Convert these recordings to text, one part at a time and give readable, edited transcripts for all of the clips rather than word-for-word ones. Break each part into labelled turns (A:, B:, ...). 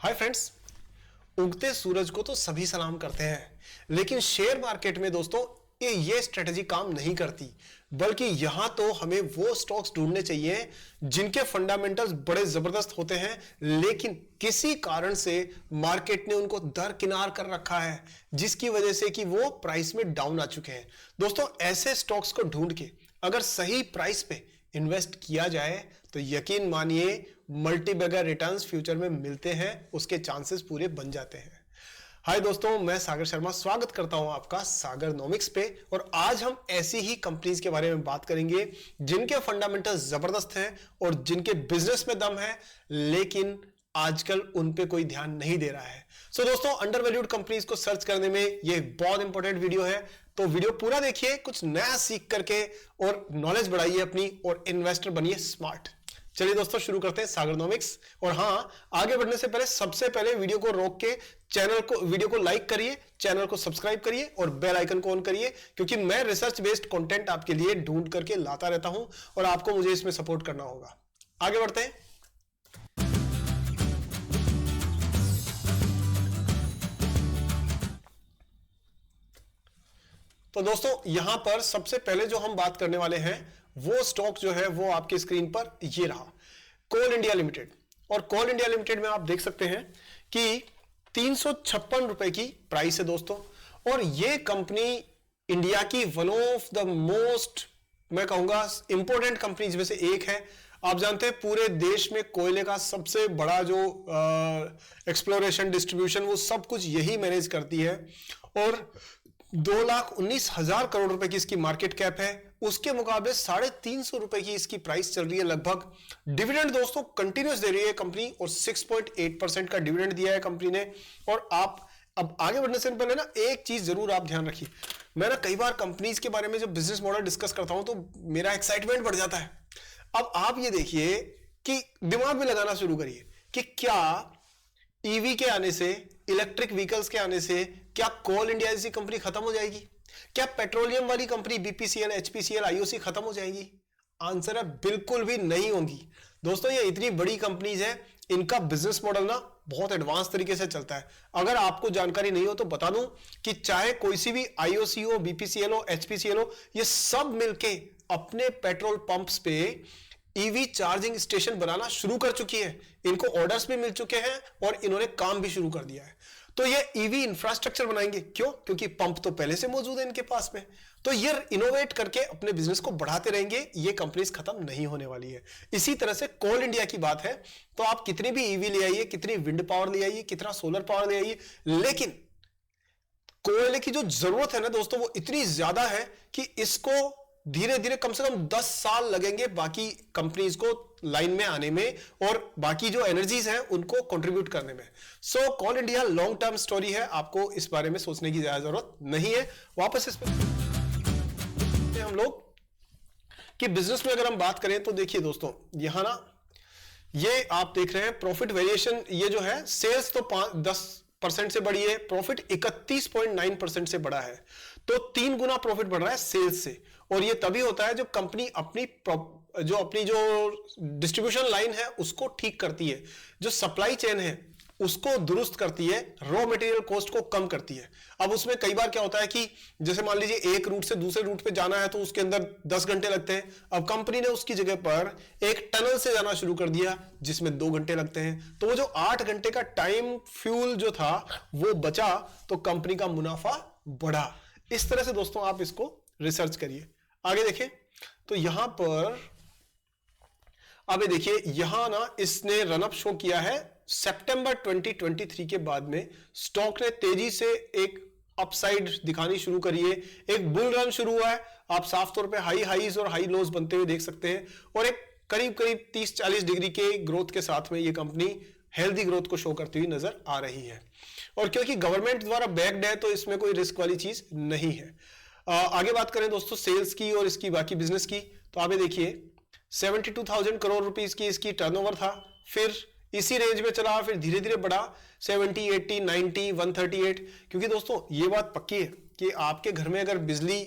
A: Hi friends, उगते सूरज को तो सभी सलाम करते हैं, लेकिन शेयर मार्केट में दोस्तों ये स्ट्रेटेजी काम नहीं करती। बल्कि यहां तो हमें वो स्टॉक्स ढूंढने चाहिए जिनके फंडामेंटल्स बड़े जबरदस्त होते हैं, लेकिन किसी कारण से मार्केट ने उनको दरकिनार कर रखा है, जिसकी वजह से कि वो प्राइस में डाउन आ चुके हैं। दोस्तों, ऐसे स्टॉक्स को ढूंढ के अगर सही प्राइस पे इन्वेस्ट किया जाए तो यकीन मानिए मल्टीबैगर रिटर्न्स फ्यूचर में मिलते हैं, उसके चांसेस पूरे बन जाते हैं। हाय दोस्तों, मैं सागर शर्मा स्वागत करता हूं आपका सागर नॉमिक्स पे। और आज हम ऐसी ही कंपनीज के बारे में बात करेंगे जिनके फंडामेंटल्स जबरदस्त हैं और जिनके बिजनेस में दम है, लेकिन आजकल उन पे कोई ध्यान नहीं दे रहा है। सो दोस्तों, अंडर वैल्यूड कंपनीज को सर्च करने में ये बहुत इंपॉर्टेंट वीडियो है, तो वीडियो पूरा देखिए, कुछ नया सीख करके और नॉलेज बढ़ाइए अपनी और इन्वेस्टर बनिए स्मार्ट। चलिए दोस्तों, शुरू करते हैं सागरनॉमिक्स। और हाँ, आगे बढ़ने से पहले सबसे पहले वीडियो को रोक के वीडियो को लाइक करिए, चैनल को सब्सक्राइब करिए और बेल आइकन को ऑन करिए, क्योंकि मैं रिसर्च बेस्ड कंटेंट आपके लिए ढूंढ करके लाता रहता हूं और आपको मुझे इसमें सपोर्ट करना होगा। आगे बढ़ते हैं। तो दोस्तों, यहां पर सबसे पहले जो हम बात करने वाले हैं वो स्टॉक जो है वो आपकी स्क्रीन पर ये रहा, कोल इंडिया लिमिटेड। और कोल इंडिया लिमिटेड में आप देख सकते हैं कि 356 रुपए की प्राइस है दोस्तों। और ये कंपनी इंडिया की वन ऑफ द मोस्ट, मैं कहूंगा, इंपॉर्टेंट कंपनीज में से एक है। आप जानते हैं पूरे देश में कोयले का सबसे बड़ा जो एक्सप्लोरेशन, डिस्ट्रीब्यूशन, वो सब कुछ यही मैनेज करती है। और 2,19,000 करोड़ रुपए की इसकी मार्केट कैप है, उसके मुकाबले 350 रुपए की इसकी प्राइस चल रही है लगभग। डिविडेंड दोस्तों कंटिन्यूस दे रही है कंपनी और 6.8% का डिविडेंड दिया है कंपनी ने। और आप अब आगे बढ़ने से पहले ना एक चीज जरूर आप ध्यान रखिए, मैं ना कई बार कंपनीज के बारे में जब बिजनेस मॉडल डिस्कस करता हूं तो मेरा एक्साइटमेंट बढ़ जाता है। अब आप ये देखिए कि दिमाग में लगाना शुरू करिए कि क्या ईवी के आने से, इलेक्ट्रिक व्हीकल्स के आने से क्या कोल इंडिया जैसी कंपनी खत्म हो जाएगी? क्या पेट्रोलियम वाली कंपनी बीपीसीएल, एचपीसीएल, आईओसी खत्म हो जाएगी? आंसर है बिल्कुल भी नहीं होंगी। दोस्तों, ये इतनी बड़ी कंपनीज है, इनका बिजनेस मॉडल ना बहुत एडवांस तरीके से चलता है। अगर आपको जानकारी नहीं हो तो बता दूं कि चाहे कोई सी भी आईओसी हो, बीपीसीएल हो, एचपीसीएल हो, ये सब मिलके अपने पेट्रोल पंप्स पे ईवी चार्जिंग स्टेशन बनाना शुरू कर चुकी है। इनको ऑर्डर्स भी मिल चुके हैं और इन्होंने काम भी शुरू कर दिया है। तो ये ईवी इंफ्रास्ट्रक्चर बनाएंगे, क्यों? क्योंकि पंप तो पहले से मौजूद है इनके पास में। तो ये इनोवेट करके अपने बिजनेस को बढ़ाते रहेंगे, ये कंपनीज खत्म नहीं होने वाली है। इसी तरह से कोल इंडिया की बात है तो आप कितनी भी ईवी ले आइए, कितनी विंड पावर ले आइए, कितना सोलर पावर ले आइए, लेकिन कोयले की जो जरूरत है ना दोस्तों, वो इतनी ज्यादा है कि इसको धीरे धीरे कम से कम 10 साल लगेंगे बाकी कंपनीज को लाइन में आने में और बाकी जो एनर्जीज हैं उनको कंट्रीब्यूट करने में। सो कोल इंडिया लॉन्ग टर्म स्टोरी है, आपको इस बारे में सोचने की ज्यादा जरूरत नहीं है। वापस इस पर हम लोग कि बिजनेस में अगर हम बात करें तो देखिए दोस्तों, यहां ना ये आप देख रहे हैं प्रॉफिट वेरिएशन, ये जो है सेल्स तो 10% से बढ़ी है, प्रॉफिट 31.9% से बढ़ा है। तो 3 गुना प्रॉफिट बढ़ रहा है सेल्स से। और ये तभी होता है जब कंपनी अपनी जो डिस्ट्रीब्यूशन लाइन है उसको ठीक करती है, जो सप्लाई चेन है उसको दुरुस्त करती है, रॉ मटेरियल कॉस्ट को कम करती है। अब उसमें कई बार क्या होता है कि जैसे मान लीजिए एक रूट से दूसरे रूट पे जाना है तो उसके अंदर 10 घंटे लगते हैं। अब कंपनी ने उसकी जगह पर एक टनल से जाना शुरू कर दिया जिसमें 2 घंटे लगते हैं। तो वो जो 8 घंटे का टाइम फ्यूल जो था वो बचा, तो कंपनी का मुनाफा बढ़ा। इस तरह से दोस्तों आप इसको रिसर्च करिए। आगे देखें तो यहां पर अब देखिए, यहां ना इसने रनअप शो किया है सितंबर 2023 के बाद में स्टॉक ने तेजी से एक अपसाइड दिखानी शुरू करी है, एक बुल रन शुरू हुआ है। आप साफ तौर पे हाई हाईज और हाई लोज बनते हुए देख सकते हैं और एक करीब करीब 30-40 डिग्री के ग्रोथ के साथ में ये कंपनी हेल्दी ग्रोथ को शो करती हुई नजर आ रही है। और क्योंकि गवर्नमेंट द्वारा बैक्ड है तो इसमें कोई रिस्क वाली चीज नहीं है। आगे बात करें दोस्तों सेल्स की और इसकी बाकी बिजनेस की, तो आप देखिए 72,000 करोड़ रुपीस की इसकी टर्नओवर था, फिर इसी रेंज में चला, फिर धीरे धीरे बढ़ा 70, 80, 90, 138। क्योंकि दोस्तों ये बात पक्की है कि आपके घर में अगर बिजली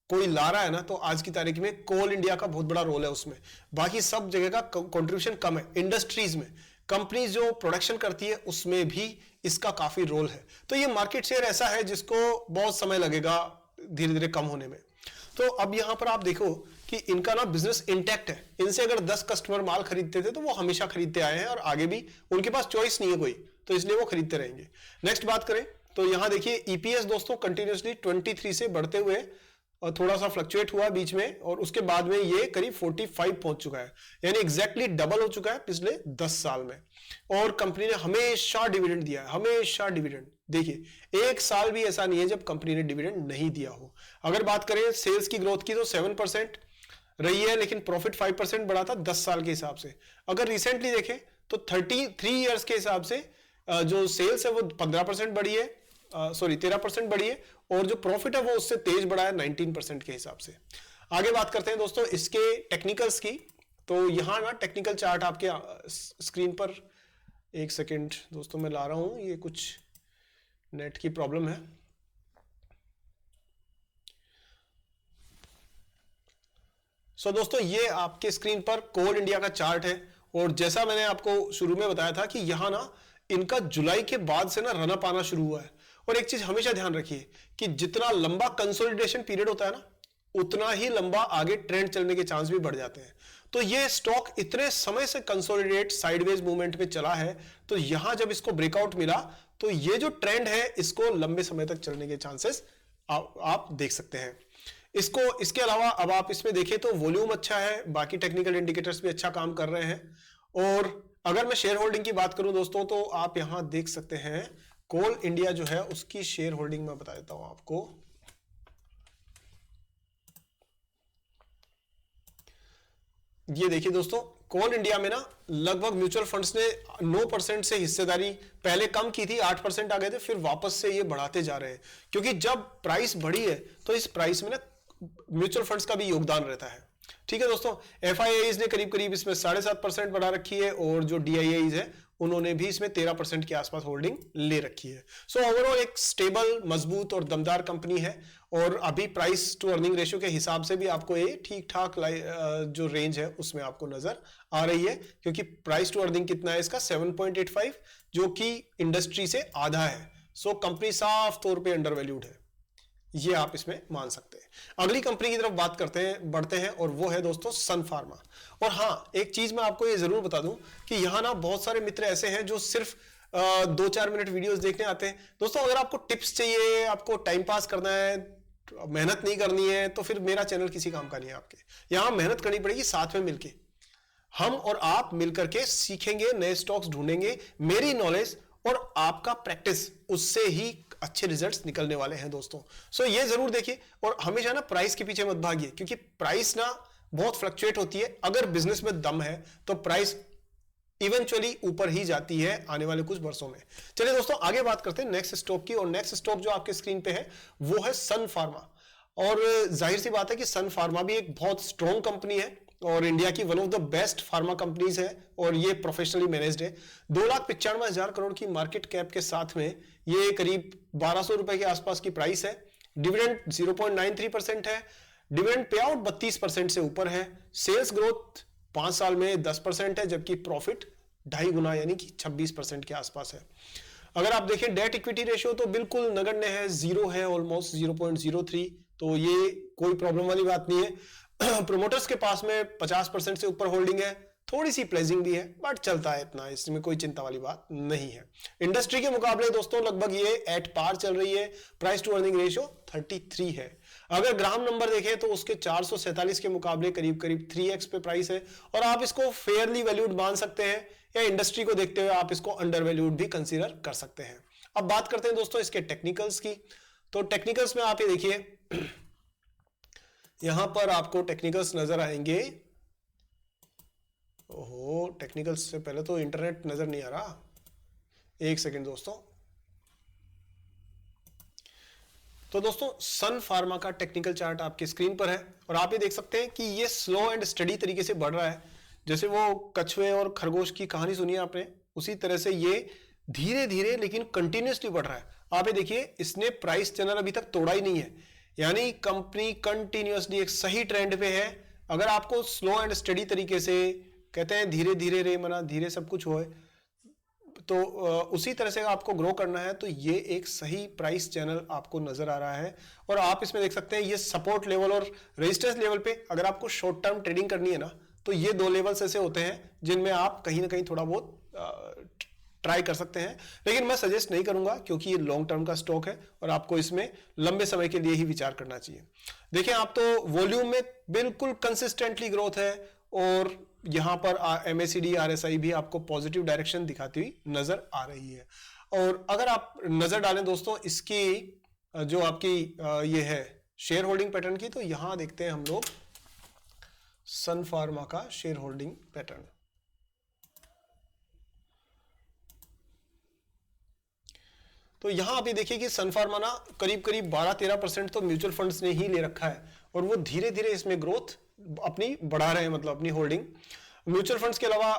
A: कोई ला रहा है ना, तो आज की तारीख में कोल इंडिया का बहुत बड़ा रोल है उसमें। बाकी सब जगह का कंट्रीब्यूशन कम है। इंडस्ट्रीज में कंपनी जो प्रोडक्शन करती है उसमें भी इसका काफी रोल है। तो ये मार्केट शेयर ऐसा है जिसको बहुत समय लगेगा धीरे धीरे कम होने में। तो अब यहां पर आप देखो कि इनका ना बिजनेस इंटैक्ट है। इनसे अगर 10 कस्टमर माल खरीदते थे तो वो हमेशा खरीदते आए हैं और आगे भी उनके पास चॉइस नहीं है कोई, तो इसलिए वो खरीदते रहेंगे। नेक्स्ट बात करें तो यहां देखिए ईपीएस दोस्तों कंटिन्यूसली 23 से बढ़ते हुए और थोड़ा सा फ्लक्चुएट हुआ बीच में और उसके बाद में ये करीब 45 पहुंच चुका है, यानी एग्जैक्टली डबल हो चुका है पिछले 10 साल में। और कंपनी ने हमेशा डिविडेंड दिया है, हमेशा डिविडेंड। देखिए एक साल भी ऐसा नहीं है जब कंपनी ने डिविडेंड नहीं दिया हो। अगर बात करें सेल्स की ग्रोथ की तो 7% रही है, लेकिन प्रॉफिट 5% बढ़ा था 10 साल के हिसाब से। अगर रिसेंटली देखें तो 33 ईयर्स के हिसाब से जो सेल्स है वो 15% बढ़ी है, 13% बढ़ी है, और जो प्रॉफिट है वो उससे तेज बढ़ा है 19% के हिसाब से। आगे बात करते हैं दोस्तों इसके टेक्निकल्स की। तो यहां ना टेक्निकल चार्ट आपके स्क्रीन पर, एक सेकेंड दोस्तों मैं ला रहा हूं, ये कुछ नेट की प्रॉब्लम है। सो दोस्तों ये आपके स्क्रीन पर कोल इंडिया का चार्ट है, और जैसा मैंने आपको शुरू में बताया था कि यहां ना इनका जुलाई के बाद से ना रनअप आना शुरू हुआ है। और एक चीज हमेशा ध्यान रखिए कि जितना लंबा कंसोलिडेशन पीरियड होता है ना, उतना ही लंबा आगे ट्रेंड चलने के चांस भी बढ़ जाते हैं। तो ये स्टॉक इतने समय से कंसोलिडेट साइडवेज मूवमेंट पे चला है, तो यहां जब इसको ब्रेकआउट मिला तो ये जो ट्रेंड है इसको लंबे समय तक चलने के चांसेस आप देख सकते हैं। इसके अलावा अब आप इसमें देखें तो वॉल्यूम अच्छा है, बाकी टेक्निकल इंडिकेटर्स भी अच्छा काम कर रहे हैं। और अगर मैं शेयर होल्डिंग की बात करूं दोस्तों तो आप यहां देख सकते हैं कोल इंडिया जो है उसकी शेयर होल्डिंग मैं बता देता हूं आपको। ये देखिए दोस्तों कोल इंडिया में ना लगभग म्यूचुअल फंड्स ने 9% से हिस्सेदारी पहले कम की थी, 8% आ गए थे, फिर वापस से ये बढ़ाते जा रहे हैं, क्योंकि जब प्राइस बढ़ी है तो इस प्राइस में ना म्यूचुअल फंड्स का भी योगदान रहता है। ठीक है दोस्तों, एफआईआईज ने करीब करीब इसमें 7.5% बढ़ा रखी है, और जो डीआईआईज है उन्होंने भी इसमें 13% के आसपास होल्डिंग ले रखी है। सो ओवरऑल एक स्टेबल, मजबूत और दमदार कंपनी है, और अभी प्राइस टू अर्निंग रेशियो के हिसाब से भी आपको ये ठीक ठाक जो रेंज है उसमें आपको नजर आ रही है, क्योंकि प्राइस टू अर्निंग कितना है इसका 7.85, जो कि इंडस्ट्री से आधा है। सो कंपनी साफ तौर पे अंडर वैल्यूड है, ये आप इसमें मान सकते हैं। अगली कंपनी की तरफ बात करते हैं, बढ़ते हैं, और वो है दोस्तों सन फार्मा। और हाँ, एक चीज मैं आपको ये जरूर बता दूं कि यहां ना बहुत सारे मित्र ऐसे हैं जो सिर्फ 2-4 मिनट वीडियोस देखने आते हैं। दोस्तों अगर आपको टिप्स चाहिए, आपको टाइम पास करना है, मेहनत नहीं करनी है, तो फिर मेरा चैनल किसी काम का नहीं है आपके। यहां मेहनत करनी पड़ेगी, साथ में मिलके हम और आप मिलकर के सीखेंगे, नए स्टॉक्स ढूंढेंगे। मेरी नॉलेज और आपका प्रैक्टिस, उससे ही अच्छे रिजल्ट्स निकलने वाले हैं दोस्तों। सो ये जरूर देखिए, और हमेशा ना प्राइस के पीछे मत भागिए, क्योंकि प्राइस ना बहुत फ्लक्चुएट होती है। अगर बिजनेस में दम है तो प्राइस इवेंचुअली ऊपर ही जाती है आने वाले कुछ वर्षों में। चलिए दोस्तों आगे बात करते हैं नेक्स्ट स्टॉक की, और नेक्स्ट स्टॉक जो आपके स्क्रीन पे है वो है सन फार्मा। और जाहिर सी बात है कि सन फार्मा भी एक बहुत स्ट्रॉन्ग कंपनी है, और इंडिया की one of the best pharma companies है, और ये प्रोफेशनली मैनेज्ड है। 2,95,000 करोड़ की मार्केट कैप के साथ में ये करीब 1200 रुपए के आसपास की प्राइस है। डिविडेंड 0.93% है, डिविडेंड पे आउट 32% से ऊपर है। सेल्स ग्रोथ 5 साल में 10% है, जबकि प्रॉफिट 2.5 गुना यानी कि 26% के आसपास है। अगर आप देखें डेट इक्विटी रेशियो तो बिल्कुल नगण्य है, 0 है, ऑलमोस्ट 0.03, तो ये कोई प्रॉब्लम वाली बात नहीं है। प्रोमोटर्स के पास में 50% से ऊपर होल्डिंग है, थोड़ी सी प्लेजिंग भी है, बट चलता है इतना, इसमें कोई चिंता वाली बात नहीं है। इंडस्ट्री के मुकाबले दोस्तों लगभग ये एट पार चल रही है। प्राइस टू अर्निंग रेशियो 33 है। अगर ग्राम नंबर देखें तो उसके 447 के मुकाबले करीब करीब 3x पे प्राइस है, और आप इसको फेयरली वैल्यूड मान सकते हैं, या इंडस्ट्री को देखते हुए आप इसको अंडर वैल्यूड भी कंसीडर कर सकते हैं। अब बात करते हैं दोस्तों इसके टेक्निकल्स की। तो टेक्निकल्स में आप ये देखिए, यहां पर आपको टेक्निकल्स नजर आएंगे। ओहो, टेक्निकल्स से पहले तो इंटरनेट नजर नहीं आ रहा, एक सेकेंड दोस्तों। तो दोस्तों सन फार्मा का टेक्निकल चार्ट आपके स्क्रीन पर है, और आप ये देख सकते हैं कि ये स्लो एंड स्टडी तरीके से बढ़ रहा है। जैसे वो कछुए और खरगोश की कहानी सुनी आपने, उसी तरह से ये धीरे धीरे लेकिन कंटिन्यूसली बढ़ रहा है। आप ये देखिए, इसने प्राइस चैनल अभी तक तोड़ा ही नहीं है, यानी कंपनी कंटिन्यूसली एक सही ट्रेंड पे है। अगर आपको स्लो एंड स्टडी तरीके से, कहते हैं धीरे धीरे रे मना धीरे सब कुछ होए, तो उसी तरह से आपको ग्रो करना है तो ये एक सही प्राइस चैनल आपको नजर आ रहा है। और आप इसमें देख सकते हैं ये सपोर्ट लेवल और रेजिस्टेंस लेवल पे अगर आपको शॉर्ट टर्म ट्रेडिंग करनी है ना, तो ये 2 लेवल्स ऐसे होते हैं जिनमें आप कहीं ना कहीं थोड़ा बहुत ट्राई कर सकते हैं। लेकिन मैं सजेस्ट नहीं करूंगा क्योंकि ये लॉन्ग टर्म का स्टॉक है और आपको इसमें लंबे समय के लिए ही विचार करना चाहिए। देखिए, आप तो वॉल्यूम में बिल्कुल कंसिस्टेंटली ग्रोथ है और यहां पर MACD RSI भी आपको पॉजिटिव डायरेक्शन दिखाती हुई नजर आ रही है। और अगर आप नजर डालें दोस्तों इसकी जो आपकी ये है शेयर होल्डिंग पैटर्न की, तो यहां देखते हैं हम लोग सन फार्मा का शेयर होल्डिंग पैटर्न। तो यहां अभी देखिए कि सन फार्मा ना करीब करीब 12-13% तो म्यूचुअल फंड्स ने ही ले रखा है और वो धीरे धीरे इसमें ग्रोथ अपनी बढ़ा रहे हैं, मतलब अपनी होल्डिंग। म्यूचुअल फंड्स के अलावा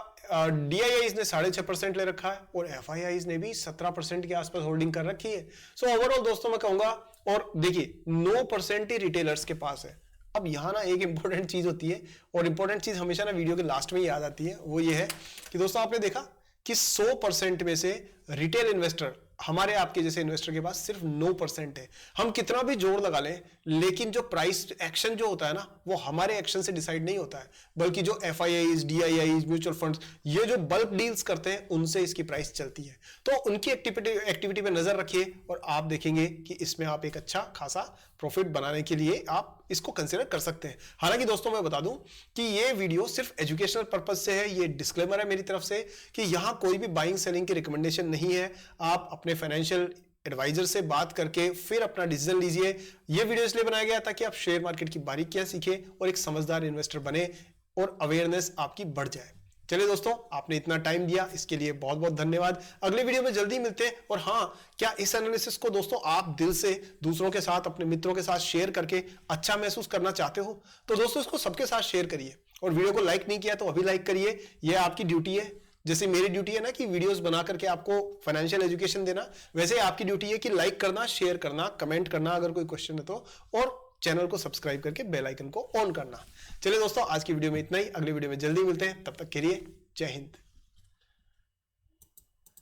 A: DIIs ने 6.5% ले रखा है और FIIs ने भी 17% के आसपास होल्डिंग कर रखी है। सो ओवरऑल दोस्तों मैं कहूंगा, और देखिए 9% ही रिटेलर्स के पास है। अब यहां ना एक इंपॉर्टेंट चीज होती है और इंपॉर्टेंट चीज हमेशा ना वीडियो के लास्ट में याद आती है, वो ये है कि दोस्तों आपने देखा कि 100% में से रिटेल इन्वेस्टर, हमारे आपके जैसे इन्वेस्टर के पास सिर्फ 9% है। हम कितना भी जोर लगा लें लेकिन जो प्राइस एक्शन जो होता है ना वो हमारे एक्शन से डिसाइड नहीं होता है, बल्कि जो FIIs, DIIs, म्यूचुअल फंड्स ये जो बल्क डील्स करते हैं उनसे इसकी प्राइस चलती है। तो उनकी एक्टिविटी पे नजर रखिए और आप देखेंगे कि इसमें आप एक अच्छा खासा प्रॉफिट बनाने के लिए आप इसको कंसिडर कर सकते हैं। हालांकि दोस्तों मैं बता दूं कि ये वीडियो सिर्फ एजुकेशनल पर्पस से है, ये डिस्क्लेमर है मेरी तरफ से कि यहां कोई भी बाइंग सेलिंग की रिकमेंडेशन नहीं है। आप अपने फाइनेंशियल एडवाइजर से बात करके फिर अपना डिसीजन लीजिए। ये वीडियो इसलिए बनाया गया ताकि आप शेयर मार्केट की बारीकियां सीखें और एक समझदार इन्वेस्टर बने और अवेयरनेस आपकी बढ़ जाए। चलिए दोस्तों, आपने इतना टाइम दिया इसके लिए बहुत बहुत धन्यवाद। अगले वीडियो में जल्दी मिलते हैं। और हाँ, क्या इस एनालिसिस को दोस्तों आप दिल से दूसरों के साथ, अपने मित्रों के साथ शेयर करके अच्छा महसूस करना चाहते हो तो दोस्तों इसको सबके साथ शेयर करिए। और वीडियो को लाइक नहीं किया तो अभी लाइक करिए, यह आपकी ड्यूटी है। जैसे मेरी ड्यूटी है ना कि वीडियोस बना करके आपको फाइनेंशियल एजुकेशन देना, वैसे आपकी ड्यूटी है कि लाइक करना, शेयर करना, कमेंट करना अगर कोई क्वेश्चन है तो, और चैनल को सब्सक्राइब करके बेल आइकन को ऑन करना। चलिए दोस्तों, आज की वीडियो में इतना ही। अगली वीडियो में जल्दी मिलते हैं, तब तक के लिए जय हिंद।